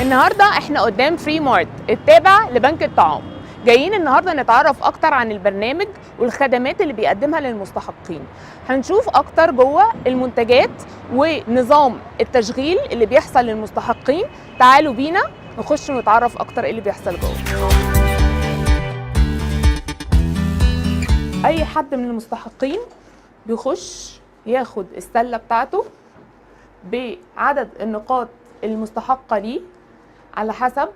S1: النهارده احنا قدام فري مارت التابع لبنك الطعام. جايين النهارده نتعرف اكتر عن البرنامج والخدمات اللي بيقدمها للمستحقين. هنشوف اكتر جوه المنتجات ونظام التشغيل اللي بيحصل للمستحقين. تعالوا بينا نخش ونتعرف اكتر ايه اللي بيحصل جوه. اي حد من المستحقين بيخش ياخد السله بتاعته بعدد النقاط المستحقه ليه على حسب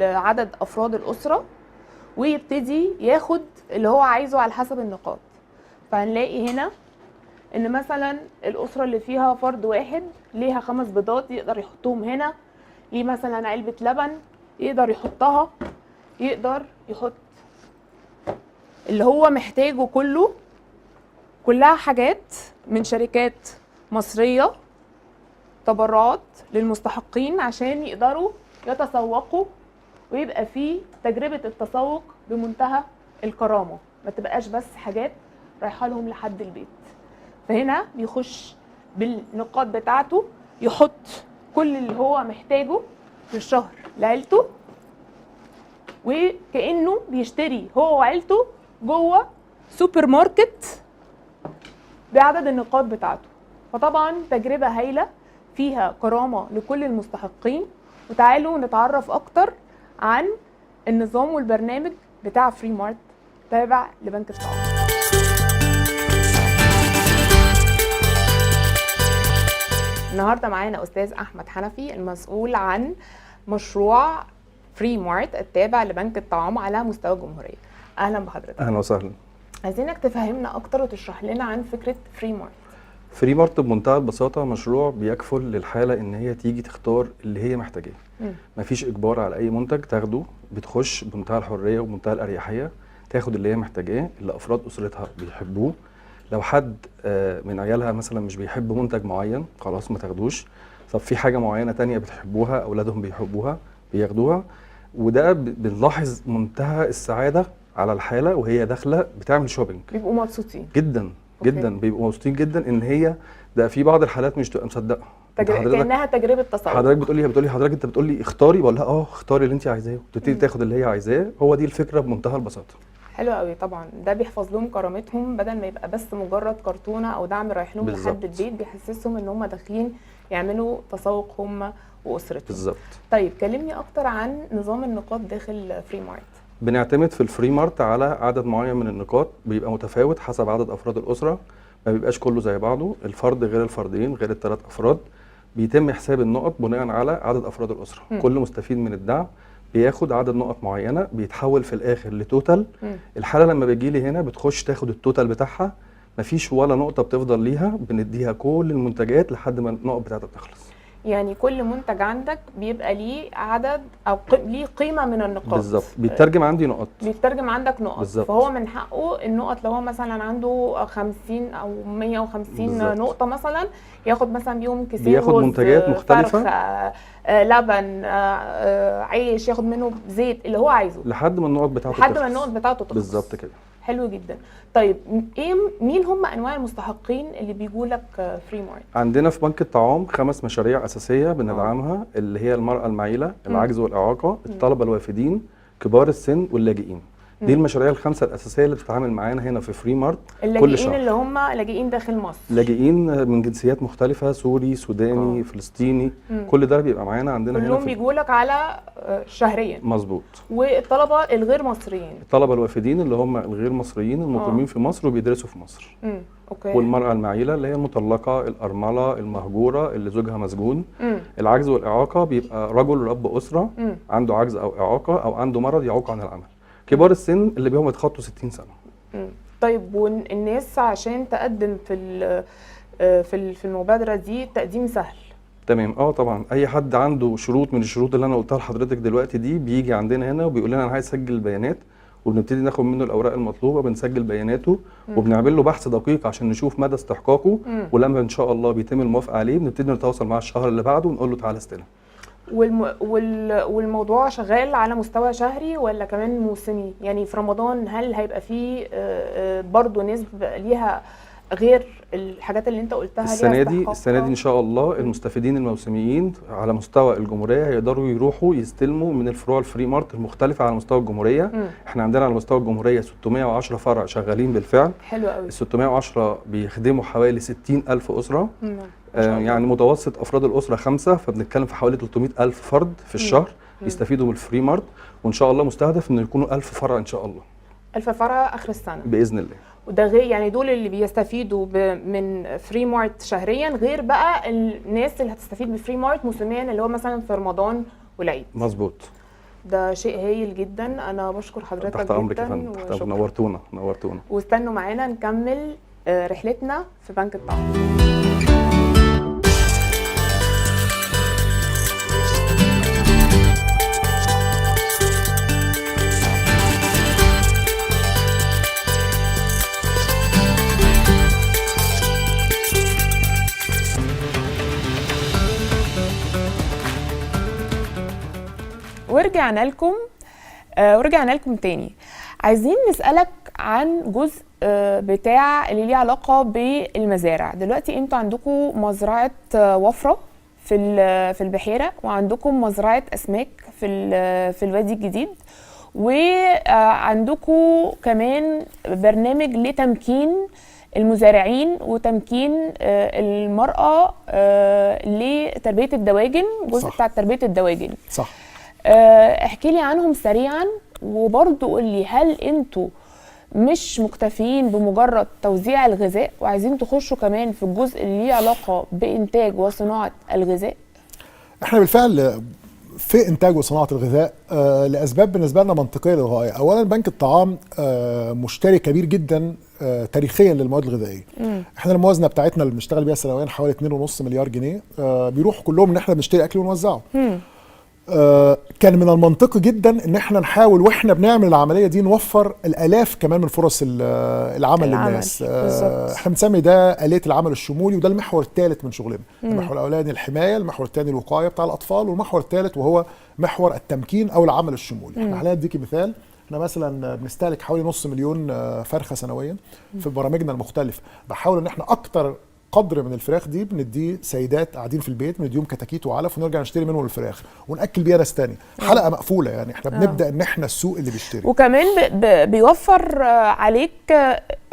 S1: عدد افراد الاسره، ويبتدي ياخد اللي هو عايزه على حسب النقاط. فهنلاقي هنا ان مثلا الاسره اللي فيها فرد واحد ليها 5 بيضات يقدر يحطهم هنا، ليه مثلا علبه لبن يقدر يحطها، يقدر يحط اللي هو محتاجه كلها حاجات من شركات مصريه، تبرعات للمستحقين عشان يقدروا يتسوقوا ويبقى فيه تجربة التسوق بمنتهى الكرامة، ما تبقاش بس حاجات رايحة لهم لحد البيت. فهنا بيخش بالنقاط بتاعته يحط كل اللي هو محتاجه في الشهر لعيلته، وكأنه بيشتري هو وعيلته جوه سوبر ماركت بعدد النقاط بتاعته. فطبعا تجربة هايلة فيها كرامة لكل المستحقين. وتعالوا نتعرف اكتر عن النظام والبرنامج بتاع فري مارت تابع لبنك الطعام. النهارده معانا استاذ احمد حنفي المسؤول عن مشروع فري مارت التابع لبنك الطعام على مستوى الجمهوريه. اهلا بحضرتك.
S5: اهلا وسهلا.
S1: عايزينك تفهمنا اكتر وتشرح لنا عن فكره فري مارت.
S5: فري مارت بمنتهى البساطه مشروع بيكفل للحاله ان هي تيجي تختار اللي هي محتاجاه. مفيش اجبار على اي منتج تاخده، بتخش بمنتهى الحريه وبمنتهى الاريحيه تاخد اللي هي محتاجاه، اللي افراد اسرتها بيحبوه. لو حد من عيالها مثلا مش بيحب منتج معين خلاص ما تاخدوش. طب في حاجه معينه تانية بتحبوها اولادهم بيحبوها بياخدوها. وده بنلاحظ منتهى السعاده على الحاله وهي داخله بتعمل شوبينج.
S1: بيبقوا مبسوطين
S5: جدا جدا، بيبقوا مبسوطين جدا ان هي ده في بعض الحالات مش تبقى مصدقه.
S1: كانها تجربه تصور.
S5: حضرتك بتقولي حضرتك انت بتقولي اختاري، بقول لها اختاري اللي انت عايزاه وتبتدي تاخد اللي هي عايزاه. هو دي الفكره بمنتهى البساطه.
S1: حلو قوي. طبعا ده بيحفظ لهم كرامتهم بدل ما يبقى بس مجرد كرتونه او دعم رايح لهم لحد البيت، بيحسسهم ان هم داخلين يعملوا تسوق هم واسرتهم.
S5: بالظبط.
S1: طيب كلمني اكتر عن نظام النقاط داخل فري مارت.
S5: بنعتمد في الفري مارت على عدد معين من النقاط بيبقى متفاوت حسب عدد افراد الاسره، ما بيبقاش كله زي بعضه، الفرد غير الفردين غير الثلاث افراد. بيتم حساب النقط بناء على عدد افراد الاسره. كل مستفيد من الدعم بياخد عدد نقط معينه بيتحول في الاخر لتوتال. الحاله لما بتجي لي هنا بتخش تاخد التوتال بتاعها، مفيش ولا نقطه بتفضل ليها، بنديها كل المنتجات لحد ما النقط بتاعتها بتخلص.
S1: يعني كل منتج عندك بيبقى ليه عدد او ليه قيمه من النقاط.
S5: بالظبط. بيترجم عندي نقط.
S1: بيترجم عندك نقط.
S5: بالزبط.
S1: فهو من حقه النقط لو هو مثلا عنده 50 او 150
S5: بالزبط.
S1: نقطه مثلا ياخد مثلا بيهم كيسين
S5: بياخد
S1: رز،
S5: منتجات مختلفه،
S1: لبن، عيش، ياخد منه زيت اللي هو عايزه
S5: لحد ما النقط بتاعته
S1: لحد ما النقط بتاعته تخلص.
S5: بالظبط كده.
S1: حلو جدا. طيب مين هم انواع المستحقين اللي بيجوا لك فري مارت؟
S5: عندنا في بنك الطعام 5 مشاريع اساسيه بندعمها، اللي هي المراه المعيله، العجز والاعاقه، الطلبه الوافدين، كبار السن واللاجئين. دي المشاريع ال5 الاساسيه اللي بتتعامل معانا هنا في فري مارت كل شهر.
S1: اللي هم لاجئين داخل مصر،
S5: لاجئين من جنسيات مختلفه، سوري، سوداني، فلسطيني، كل ده بيبقى معانا عندنا هنا.
S1: كلهم بيجوا لك على شهريا.
S5: مظبوط.
S1: والطلبه الغير مصريين،
S5: الطلبه الوافدين اللي هم الغير مصريين المقيمين في مصر وبيدرسوا في مصر.
S1: اوكي.
S5: والمراه المعيله اللي هي المطلقه، الارمله، المهجوره اللي زوجها مسجون. العجز والاعاقه بيبقى رجل رب اسره عنده عجز او اعاقه او عنده مرض يعوق عن العمل. كبار السن اللي بيهم يتخطوا 60 سنه.
S1: طيب والناس عشان تقدم في المبادره دي تقديم سهل؟
S5: تمام. طبعا اي حد عنده شروط من الشروط اللي انا قلتها لحضرتك دلوقتي دي بيجي عندنا هنا وبيقول لنا انا عايز اسجل البيانات، وبنبتدي ناخد منه الاوراق المطلوبه، بنسجل بياناته وبنعمل له بحث دقيق عشان نشوف مدى استحقاقه. ولما ان شاء الله بيتم الموافقه عليه بنبتدي نتواصل معاه الشهر اللي بعده ونقول له تعالى استلم.
S1: والموضوع شغال على مستوى شهري ولا كمان موسمي؟ يعني في رمضان هل هيبقى فيه برضو نسبة ليها غير الحاجات اللي انت قلتها؟
S5: السنه دي ان شاء الله المستفيدين الموسميين على مستوى الجمهوريه هيقدروا يروحوا يستلموا من الفروع الفري مارت المختلفه على مستوى الجمهوريه. احنا عندنا على مستوى الجمهوريه 610 فرع شغالين بالفعل.
S1: حلو قوي.
S5: ال 610 بيخدموا حوالي 60,000 اسره. يعني متوسط افراد الاسره 5، فبنتكلم في حوالي 300,000 فرد في الشهر يستفيدوا من الفري مارت. وان شاء الله مستهدف انه يكونوا 1000 فرع ان شاء الله.
S1: 1000 فرع اخر السنه
S5: باذن الله.
S1: وده غير يعني دول اللي بيستفيدوا من فري مارت شهريا، غير بقى الناس اللي هتستفيد بفري مارت موسميا اللي هو مثلا في رمضان والعيد.
S5: مظبوط.
S1: ده شيء هايل جدا. انا بشكر حضرتك
S5: تحت امرك يا فندم.
S1: جدا.
S5: نورتونا.
S1: واستنوا معانا نكمل رحلتنا في بنك الطعام. ورجعنا لكم تاني. عايزين نسألك عن جزء بتاع اللي ليه علاقة بالمزارع. دلوقتي انتوا عندكم مزرعة وفرة في البحيرة، وعندكم مزرعة أسماك في الوادي الجديد، وعندكم كمان برنامج لتمكين المزارعين وتمكين المرأة لتربية الدواجن، جزء بتاع تربية الدواجن.
S2: صح.
S1: احكي لي عنهم سريعا، وبرضه قول لي هل انتوا مش مكتفيين بمجرد توزيع الغذاء وعايزين تخشوا كمان في الجزء اللي ليه علاقة بإنتاج وصناعة الغذاء؟
S2: احنا بالفعل في انتاج وصناعه الغذاء لاسباب بالنسبه لنا منطقيه للغايه. اولا بنك الطعام مشتري كبير جدا تاريخيا للمواد الغذائيه. احنا الموازنه بتاعتنا اللي بنشتغل بيها سنويا حوالي 2.5 مليار جنيه، بيروحوا كلهم ان احنا بنشتري اكل ونوزعه. كان من المنطقي جدا ان احنا نحاول واحنا بنعمل العمليه دي نوفر الالاف كمان من فرص العمل للناس. احنا بنسمي ده آلية العمل الشمولي، وده المحور الثالث من شغلنا. المحور الاولاني الحمايه، المحور الثاني الوقايه بتاع الاطفال، والمحور الثالث وهو محور التمكين او العمل الشمولي. احنا حاليا اديكي مثال، احنا مثلا بنستهلك حوالي 500,000 فرخه سنويا في برامجنا المختلفه. بحاول ان احنا اكتر قدر من الفراخ دي بنديه سيدات قاعدين في البيت، بنديهم كتاكيت وعلف ونرجع نشتري منهم الفراخ وناكل بيها ناس تاني. حلقه مقفوله يعني، احنا بنبدا ان احنا السوق اللي بيشتري.
S1: وكمان بيوفر عليك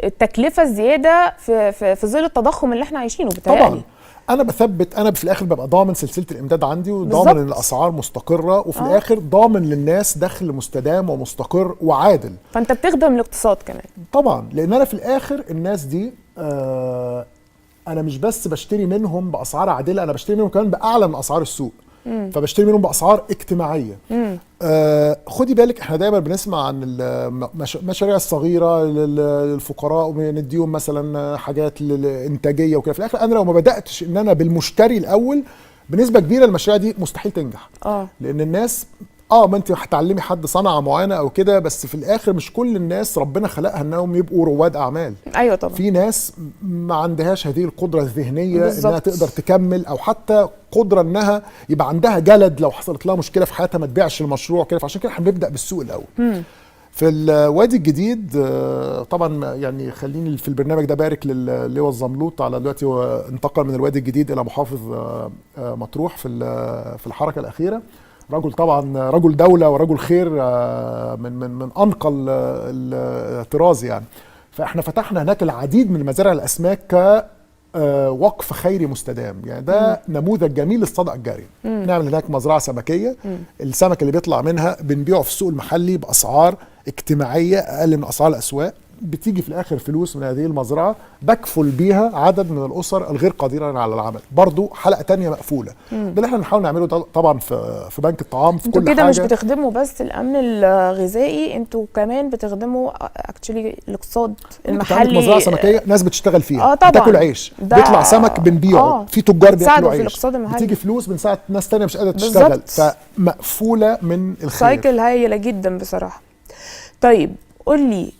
S1: التكلفه الزياده في ظل التضخم اللي احنا عايشينه.
S2: طبعا انا بثبت، انا في الاخر ببقى ضامن سلسله الامداد عندي، وضامن ان الاسعار مستقره، وفي الاخر ضامن للناس دخل مستدام ومستقر وعادل.
S1: فانت بتخدم الاقتصاد كمان طبعا،
S2: لان انا في الاخر الناس دي انا مش بس بشتري منهم باسعار عادله، انا بشتري منهم كمان باعلى من اسعار السوق. فبشتري منهم باسعار اجتماعيه. خدي بالك احنا دايما بنسمع عن المشاريع الصغيره للفقراء وبنديهم مثلا حاجات للانتاجيه وكده. في الاخر انا لو ما بداتش ان انا بالمشتري الاول، بنسبه كبيره المشاريع دي مستحيل تنجح. لان الناس ما انت هتعلمي حد صنعه معينه او كده، بس في الاخر مش كل الناس ربنا خلقها انهم يبقوا رواد اعمال.
S1: ايوه طبعا،
S2: في ناس ما عندهاش هذه القدره الذهنيه
S1: بالزبط.
S2: انها تقدر تكمل، او حتى قدره انها يبقى عندها جلد لو حصلت لها مشكله في حياتها ما تبيعش المشروع كده. فعشان كده احنا بنبدا بالسوق الاول. في الوادي الجديد طبعا يعني خليني في البرنامج ده بارك للواء الزملوط على دلوقتي هو انتقل من الوادي الجديد الى محافظ مطروح في الحركه الاخيره. رجل طبعا رجل دولة ورجل خير من أنقى الطراز يعني. فاحنا فتحنا هناك العديد من مزارع الأسماك كوقف خيري مستدام، يعني ده نموذج جميل للصدقة الجارية. نعمل هناك مزرعة سمكية، السمك اللي بيطلع منها بنبيعه في السوق المحلي بأسعار اجتماعية أقل من أسعار الأسواق. بتيجي في الاخر فلوس من هذه المزرعه بكفل بيها عدد من الاسر الغير قادره على العمل. برضو حلقه تانية مقفوله. ده اللي احنا بنحاول نعمله طبعا في بنك الطعام في كل حاجه.
S1: انتوا كده مش بتخدموا بس الامن الغذائي، انتوا كمان بتخدموا اكشلي الاقتصاد المحلي.
S2: مزرعه سمكيه ناس بتشتغل فيها،
S1: طبعا
S2: بتاكل عيش، بيطلع سمك بنبيعه، في تجار بياكلوا عيش، بتيجي فلوس بنساعد ناس تانية مش قادره تشتغل. فمقفوله من الخير.
S1: سايكل هايله جدا بصراحه. طيب قول لي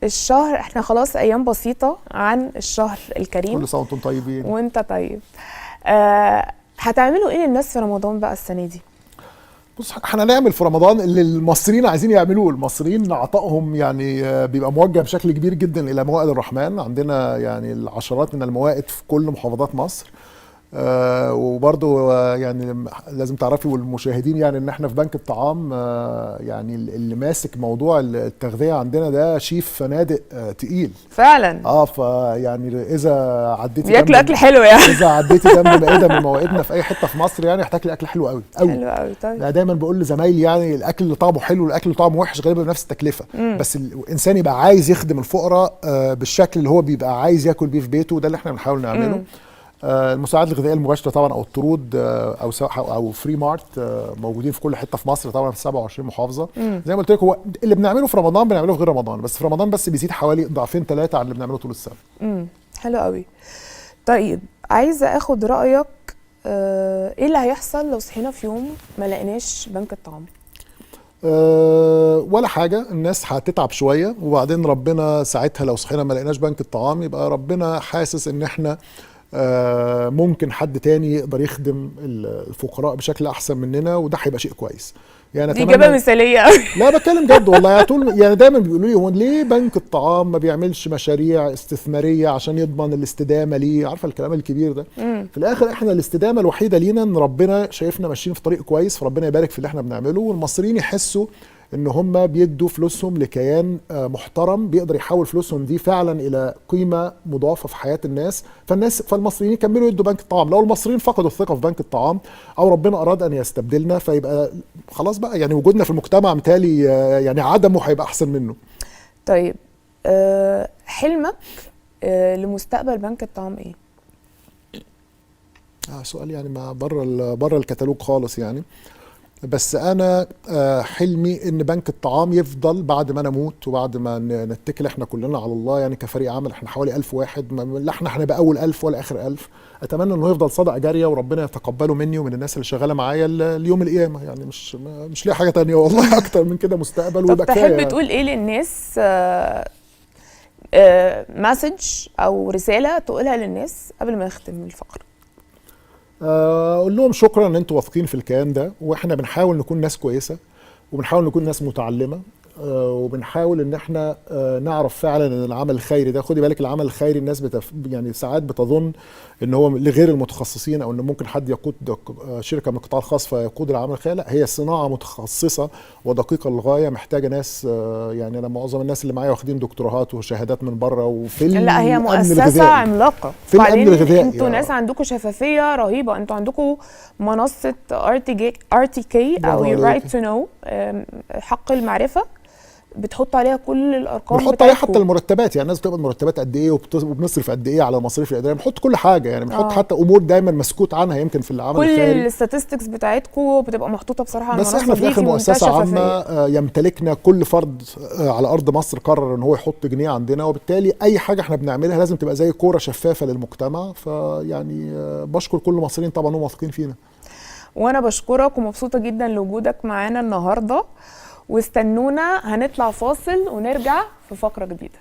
S1: الشهر، احنا خلاص ايام بسيطه عن الشهر الكريم.
S2: كل سنه وانتم طيبين.
S1: وانت طيب. هتعملوا ايه للناس في رمضان بقى السنه دي؟
S2: بص احنا هنعمل في رمضان اللي المصريين عايزين يعملوه. المصريين عطائهم يعني بيبقى موجه بشكل كبير جدا الى موائد الرحمن. عندنا يعني العشرات من الموائد في كل محافظات مصر. وبرضو يعني لازم تعرفي والمشاهدين يعني ان احنا في بنك الطعام يعني اللي ماسك موضوع التغذيه عندنا ده شيف فنادق تقيل
S1: فعلا.
S2: فيعني اذا عديتي
S1: بياكلوا اكل حلو يعني.
S2: اذا عديتي جنب مائده من موائدنا في اي حته في مصر يعني هتاكلي اكل حلو قوي قوي.
S1: حلو قوي. طيب
S2: انا دايما بقول لزمايلي يعني الاكل اللي طعمه حلو والاكل اللي طعمه وحش غالبا بنفس التكلفه. بس الانسان يبقى عايز يخدم الفقراء بالشكل اللي هو بيبقى عايز ياكل بيه في بيته، ده اللي احنا بنحاول نعمله. المساعدات الغذائيه المباشره طبعا او الطرود او فري مارت موجودين في كل حته في مصر طبعا في 27 محافظه. زي ما قلت لك هو اللي بنعمله في رمضان بنعمله في غير رمضان، بس في رمضان بس بيزيد حوالي ضعفين 3 عن اللي بنعمله طول السنه.
S1: حلو قوي. طيب عايزه اخد رايك، ايه اللي هيحصل لو صحينا في يوم ما لقيناش بنك الطعام؟
S2: ولا حاجه، الناس هتتعب شويه وبعدين ربنا ساعتها لو صحينا ما لقيناش بنك الطعام يبقى ربنا حاسس ان احنا ممكن حد تاني يقدر يخدم الفقراء بشكل احسن مننا، وده هيبقى شيء كويس. يعني
S1: دي اجابه مثاليه قوي.
S2: لا بتكلم جد والله. يعني دايما بيقولوا لي هو ليه بنك الطعام ما بيعملش مشاريع استثماريه عشان يضمن الاستدامه ليه؟ عارفه الكلام الكبير ده. في الاخر احنا الاستدامه الوحيده لينا ان ربنا شايفنا ماشيين في طريق كويس، فربنا يبارك في اللي احنا بنعمله، والمصريين يحسوا ان هم بيدوا فلوسهم لكيان محترم بيقدر يحول فلوسهم دي فعلا الى قيمه مضافه في حياه الناس. فالمصريين يكملوا يدوا بنك الطعام. لو المصريين فقدوا الثقه في بنك الطعام او ربنا اراد ان يستبدلنا فيبقى خلاص بقى يعني وجودنا في المجتمع مثالي يعني عدمه هيبقى احسن منه.
S1: طيب حلمك لمستقبل بنك الطعام ايه؟
S2: سؤال يعني ما بره الكتالوج خالص يعني. بس انا حلمي ان بنك الطعام يفضل بعد ما انا اموت وبعد ما نتكل احنا كلنا على الله، يعني كفريق عمل احنا حوالي 1000 واحد، لا احنا هنبقى اول 1000 ولا اخر 1000. اتمنى انه يفضل صدقه جاريه وربنا يتقبله مني ومن الناس اللي شغاله معايا ليوم القيامه، يعني مش ليا حاجه تانية والله اكتر من كده مستقبل
S1: طب
S2: ويبقى كفايه
S1: تحب
S2: يعني.
S1: تقول ايه للناس، مسج او رساله تقولها للناس قبل ما نختم الفقره؟
S2: اقول لهم شكرا ان انتوا واثقين في الكيان ده، واحنا بنحاول نكون ناس كويسه وبنحاول نكون ناس متعلمه، وبنحاول ان احنا نعرف فعلا ان العمل الخيري ده، خدي بالك العمل الخيري الناس يعني ساعات بتظن ان هو لغير المتخصصين، او ان ممكن حد يقود شركه من القطاع الخاص فيقود العمل الخيري. لا، هي صناعه متخصصه ودقيقه للغايه، محتاجه ناس يعني انا معظم الناس اللي معايا واخدين دكتوراه وشهادات من بره، وفي
S1: لا هي
S2: الأمن
S1: مؤسسه
S2: الغذائي.
S1: عملاقه
S2: في الامن الغذائي
S1: انتوا ناس عندكم شفافيه رهيبه، انتوا عندكم منصه RTK او رايت تو نو، حق المعرفه، بتحط عليها كل الارقام
S2: بنحط عليها حتى المرتبات، يعني الناس بتقبض مرتبات قد ايه وبنصرف قد ايه على المصاريف الاداريه، بنحط كل حاجه يعني، بنحط حتى امور دايما مسكوت عنها يمكن في العمل
S1: كل
S2: الخيري.
S1: الستاتستكس بتاعتكم بتبقى محطوطه بصراحه على
S2: بس
S1: المنصه
S2: احنا في
S1: دي،
S2: الاخر مؤسسه عامه
S1: شفافية.
S2: يمتلكنا كل فرد على ارض مصر قرر ان هو يحط جنيه عندنا، وبالتالي اي حاجه احنا بنعملها لازم تبقى زي كوره شفافه للمجتمع. فيعني بشكر كل المصريين طبعا هم واثقين فينا.
S1: وانا بشكرك ومبسوطه جدا لوجودك معانا النهارده، واستنونا هنطلع فاصل ونرجع في فقره جديده.